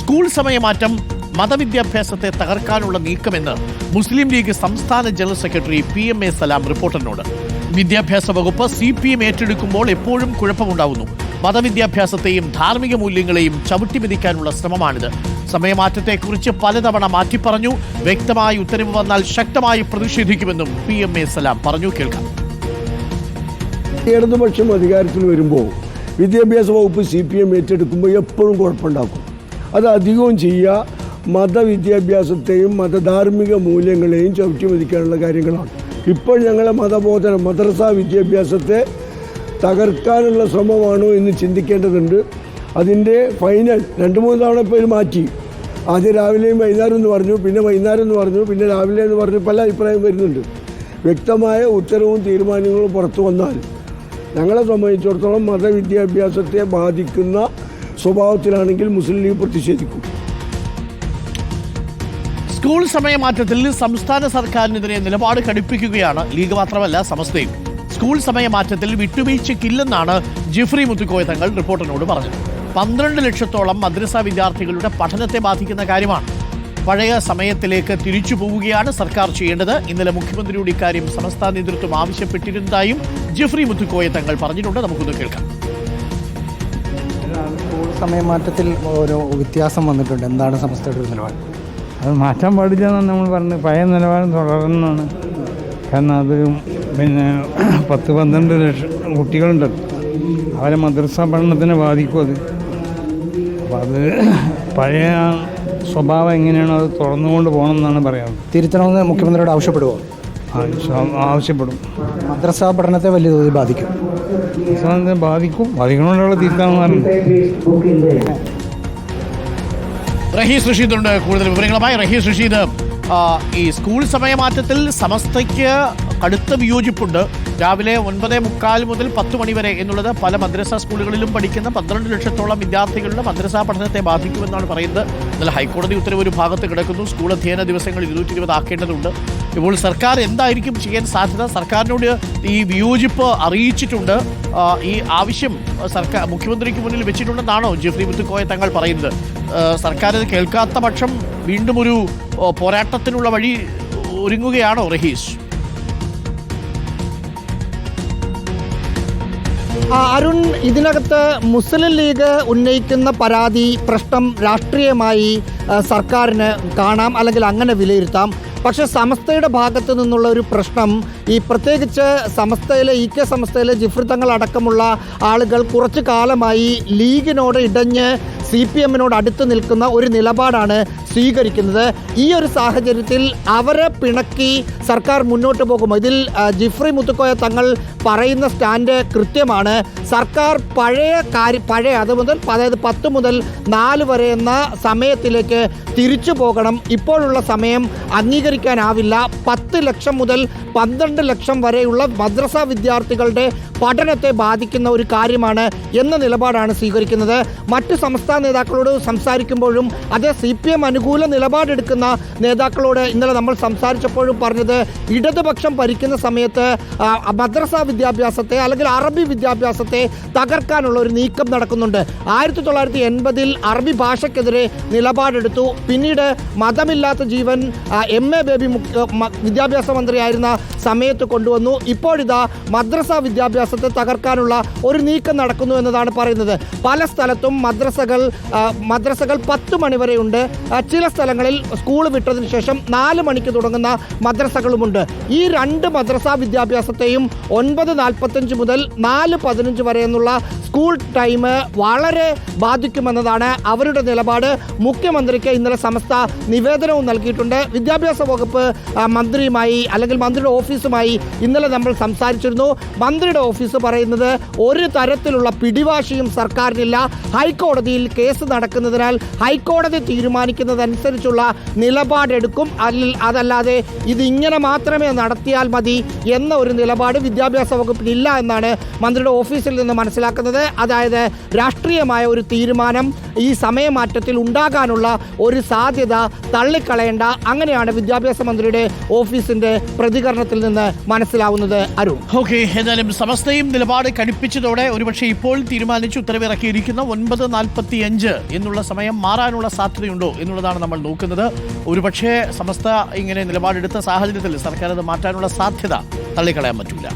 School സമയമാറ്റം മതവിദ്യാഭ്യാസത്തെ തകർക്കാനുള്ള നീക്കമെന്ന് മുസ്ലിം league സംസ്ഥാന general secretary PMA സലാം റിപ്പോർട്ടറിനോട്. വിദ്യാഭ്യാസ വകുപ്പ് CPM ഏറ്റെടുക്കുമ്പോൾ എപ്പോഴും കുഴപ്പമുണ്ടാവുന്നു. മതവിദ്യാഭ്യാസത്തെയും ധാർമ്മിക മൂല്യങ്ങളെയും ചവിട്ടിമെതിക്കാനുള്ള ശ്രമമാണിത്. സമയമാറ്റത്തെക്കുറിച്ച് പലതവണ മാറ്റിപ്പറഞ്ഞു. വ്യക്തമായ ഉത്തരവ് വന്നാൽ ശക്തമായി പ്രതിഷേധിക്കുമെന്നും PMA സലാം പറഞ്ഞു. കേൾക്കാം. ഇടതുപക്ഷം അധികാരത്തിൽ വരുമ്പോൾ വിദ്യാഭ്യാസ വകുപ്പ് CPM ഏറ്റെടുക്കുമ്പോൾ എപ്പോഴും കുഴപ്പമുണ്ടാക്കും. അത് അധികവും ചെയ്യുക മതവിദ്യാഭ്യാസത്തെയും മതധാർമ്മിക മൂല്യങ്ങളെയും ചവിട്ടിമെതിക്കാനുള്ള കാര്യങ്ങളാണ്. ഇപ്പോൾ ഞങ്ങളെ മതബോധനം മദ്രസ വിദ്യാഭ്യാസത്തെ തകർക്കാനുള്ള ശ്രമമാണോ എന്ന് ചിന്തിക്കേണ്ടതുണ്ട്. അതിൻ്റെ ഫൈനൽ 2-3 തവണ ഇപ്പോൾ മാറ്റി. ആദ്യം രാവിലെയും വൈകുന്നേരം എന്ന് പറഞ്ഞു, പിന്നെ വൈകുന്നേരം എന്ന് പറഞ്ഞു, പിന്നെ രാവിലെ എന്ന് പറഞ്ഞു, പല അഭിപ്രായം വരുന്നുണ്ട്. വ്യക്തമായ ഉത്തരവും തീരുമാനങ്ങളും പുറത്തു വന്നാൽ ഞങ്ങളെ സംബന്ധിച്ചിടത്തോളം മതവിദ്യാഭ്യാസത്തെ ബാധിക്കുന്ന സ്വഭാവത്തിലാണെങ്കിൽ മുസ്ലിം ലീഗ് പ്രതിഷേധിക്കും. സ്കൂൾ സമയമാറ്റത്തിൽ സംസ്ഥാന സർക്കാരിനെതിരെ നിലപാട് കടുപ്പിക്കുകയാണ് ലീഗ് മാത്രമല്ല സമസ്തയും. സ്കൂൾ സമയമാറ്റത്തിൽ വിട്ടുവീഴ്ചയ്ക്കില്ലെന്നാണ് ജിഫ്രി മുത്തുക്കോയ തങ്ങൾ റിപ്പോർട്ടറിനോട് പറഞ്ഞത്. 12 ലക്ഷത്തോളം മദ്രസ വിദ്യാർത്ഥികളുടെ പഠനത്തെ ബാധിക്കുന്ന കാര്യമാണ്. പഴയ സമയത്തിലേക്ക് തിരിച്ചു പോവുകയാണ് സർക്കാർ ചെയ്യേണ്ടത്. ഇന്നലെ മുഖ്യമന്ത്രിയോട് ഇക്കാര്യം സമസ്ത നേതൃത്വം ആവശ്യപ്പെട്ടിരുന്നതായും ജിഫ്രി മുത്തുക്കോയ തങ്ങൾ പറഞ്ഞിട്ടുണ്ട്. നമുക്കൊന്ന് കേൾക്കാം. സ്കൂൾ സമയമാറ്റത്തിൽ ഒരു വ്യത്യാസം വന്നിട്ടുണ്ട്. എന്താണ് സമസ്തയുടെ നിലപാട്? അത് മാറ്റാൻ പാടില്ലെന്നാണ് നമ്മൾ പറഞ്ഞത്. പഴയ നിലവാരം തുടരുന്നതാണ്. കാരണം അത് 10-12 ലക്ഷം കുട്ടികളുണ്ട്. അവരെ മദ്രസ പഠനത്തിനെ ബാധിക്കും അത്. അപ്പോൾ അത് പഴയ സ്വഭാവം എങ്ങനെയാണോ അത് തുറന്നുകൊണ്ട് പോകണമെന്നാണ് പറയാറ്. തിരുത്തണമെന്ന് മുഖ്യമന്ത്രിയോട് ആവശ്യപ്പെടുമോ? ആവശ്യപ്പെടും. മദ്രസ പഠനത്തെ വലിയ തോതിൽ ബാധിക്കും. ബാധിക്കണോണ്ടുള്ള തിരുത്താമെന്ന് പറഞ്ഞു. റഹീസ് റഷീദുണ്ട് കൂടുതൽ വിവരങ്ങളുമായി. റഹീസ് റഷീദ്, ഈ സ്കൂൾ സമയമാറ്റത്തിൽ സമസ്തയ്ക്ക് കടുത്ത വിയോജിപ്പുണ്ട്. രാവിലെ 9:45 മുതൽ 10 മണി വരെ എന്നുള്ളത് പല മദ്രസ സ്കൂളുകളിലും പഠിക്കുന്ന 12 ലക്ഷത്തോളം വിദ്യാർത്ഥികളുടെ മദ്രസ പഠനത്തെ ബാധിക്കുമെന്നാണ് പറയുന്നത്. എന്നാൽ ഹൈക്കോടതി ഉത്തരവ് ഒരു ഭാഗത്ത് കിടക്കുന്നു. സ്കൂൾ അധ്യയന ദിവസങ്ങൾ 220 ആക്കേണ്ടതുണ്ട്. ഇപ്പോൾ സർക്കാർ എന്തായിരിക്കും ചെയ്യാൻ സാധ്യത? സർക്കാരിനോട് ഈ വിയോജിപ്പ് അറിയിച്ചിട്ടുണ്ട്. ഈ ആവശ്യം സർക്കാർ മുഖ്യമന്ത്രിക്ക് മുന്നിൽ വെച്ചിട്ടുണ്ടെന്നാണോ ജിഫ്രി മുത്തുക്കോയ തങ്ങൾ പറയുന്നത്? സർക്കാർ ഇത് കേൾക്കാത്ത പക്ഷം വീണ്ടും ഒരു പോരാട്ടത്തിനുള്ള വഴി ഒരുങ്ങുകയാണോ റഹീസ്? അരുൺ, ഇതിനകത്ത് മുസ്ലിം ലീഗ് ഉന്നയിക്കുന്ന പരാതി പ്രശ്നം രാഷ്ട്രീയമായി സർക്കാരിന് കാണാം, അല്ലെങ്കിൽ അങ്ങനെ വിലയിരുത്താം. പക്ഷേ സമസ്തയുടെ ഭാഗത്തു നിന്നുള്ള ഒരു പ്രശ്നം, ഈ പ്രത്യേകിച്ച് സമസ്തയിലെ EK സമസ്തയിലെ ജിഫ്രി തങ്ങൾ അടക്കമുള്ള ആളുകൾ കുറച്ചു കാലമായി ലീഗിനോട് ഇടഞ്ഞ് CPM-നോട് അടുത്ത് നിൽക്കുന്ന ഒരു നിലപാടാണ് സ്വീകരിക്കുന്നത്. ഈ ഒരു സാഹചര്യത്തിൽ അവരെ പിണക്കി സർക്കാർ മുന്നോട്ട് പോകും. ഇതിൽ ജിഫ്രി മുത്തുക്കോയ തങ്ങൾ പറയുന്ന സ്റ്റാൻഡ് കൃത്യമാണ്. സർക്കാർ പഴയ അതായത് 10 മുതൽ 4 വരെ എന്ന സമയത്തിലേക്ക് തിരിച്ചു പോകണം. ഇപ്പോഴുള്ള സമയം അംഗീകരിക്കാനാവില്ല. 10 ലക്ഷം മുതൽ 12 ലക്ഷം വരെയുള്ള മദ്രസ വിദ്യാർത്ഥികളുടെ പഠനത്തെ ബാധിക്കുന്ന ഒരു കാര്യമാണ് എന്ന നിലപാടാണ് സ്വീകരിക്കുന്നത്. മറ്റ് സംസ്ഥാന നേതാക്കളോട് സംസാരിക്കുമ്പോഴും അതേ CPM അനുകൂല നിലപാടെടുക്കുന്ന നേതാക്കളോട് ഇന്നലെ നമ്മൾ സംസാരിച്ചപ്പോഴും പറഞ്ഞത്, ഇടതുപക്ഷം ഭരിക്കുന്ന സമയത്ത് മദ്രസ വിദ്യാഭ്യാസത്തെ അല്ലെങ്കിൽ അറബി വിദ്യാഭ്യാസത്തെ തകർക്കാനുള്ള ഒരു നീക്കം നടക്കുന്നുണ്ട്. 1980-ൽ അറബി ഭാഷയ്ക്കെതിരെ നിലപാടെടുത്തു. പിന്നീട് മതമില്ലാത്ത ജീവൻ MA ബേബി വിദ്യാഭ്യാസ മന്ത്രിയായിരുന്ന സമയത്ത് കൊണ്ടുവന്നു. ഇപ്പോഴിതാ മദ്രസ വിദ്യാഭ്യാസത്തെ തകർക്കാനുള്ള ഒരു നീക്കം നടക്കുന്നു എന്നതാണ് പറയുന്നത്. പല സ്ഥലത്തും മദ്രസകൾ 10 മണി വരെയുണ്ട്. ചില സ്ഥലങ്ങളിൽ സ്കൂൾ വിട്ടതിന് ശേഷം 4 മണിക്ക് തുടങ്ങുന്ന മദ്രസകളുമുണ്ട്. ഈ 2 മദ്രസ വിദ്യാഭ്യാസത്തെയും 9:45 മുതൽ 4:15 വരെ എന്നുള്ള സ്കൂൾ ടൈം വളരെ ബാധിക്കുമെന്നതാണ് അവരുടെ നിലപാട്. മുഖ്യമന്ത്രിക്ക് ഇന്നലെ സമസ്ത നിവേദനവും നൽകിയിട്ടുണ്ട്. വിദ്യാഭ്യാസ വകുപ്പ് മന്ത്രിയുമായി അല്ലെങ്കിൽ മന്ത്രിയുടെ ഓഫീസുമായി ഇന്നലെ നമ്മൾ സംസാരിച്ചിരുന്നു. മന്ത്രിയുടെ ഓഫീസ് പറയുന്നത് ഒരു തരത്തിലുള്ള പിടിവാശിയും സർക്കാരിനില്ല. ഹൈക്കോടതിയിൽ കേസ് നടക്കുന്നതിനാൽ ഹൈക്കോടതി തീരുമാനിക്കുന്നതനുസരിച്ചുള്ള നിലപാടെടുക്കും. അതല്ലാതെ ഇതിങ്ങനെ മാത്രമേ നടത്തിയാൽ മതി എന്ന ഒരു നിലപാട് വിദ്യാഭ്യാസ വകുപ്പിനില്ല എന്നാണ് മന്ത്രിയുടെ ഓഫീസിൽ നിന്ന് മനസ്സിലാക്കുന്നത്. അതായത് രാഷ്ട്രീയമായ ഒരു തീരുമാനം ഈ സമയമാറ്റത്തിൽ ഉണ്ടാകാനുള്ള ഒരു സാധ്യത തള്ളിക്കളയേണ്ട, അങ്ങനെയാണ് വിദ്യാഭ്യാസ മന്ത്രിയുടെ ഓഫീസിൻ്റെ പ്രതികരണം. പ്രതികരണത്തിൽ നിന്ന് മനസ്സിലാവുന്നത്. അരുൺ, ഓക്കെ, എന്നാലും സമസ്തയും നിലപാട് കടുപ്പിച്ചതോടെ ഒരുപക്ഷെ ഇപ്പോൾ തീരുമാനിച്ച് ഉത്തരവിറക്കിയിരിക്കുന്ന 9:45 എന്നുള്ള സമയം മാറാനുള്ള സാധ്യതയുണ്ടോ എന്നുള്ളതാണ് നമ്മൾ നോക്കുന്നത്. ഒരുപക്ഷെ സമസ്ത ഇങ്ങനെ നിലപാടെടുത്ത സാഹചര്യത്തിൽ സർക്കാർ അത് മാറ്റാനുള്ള സാധ്യത തള്ളിക്കളയാൻ പറ്റില്ല.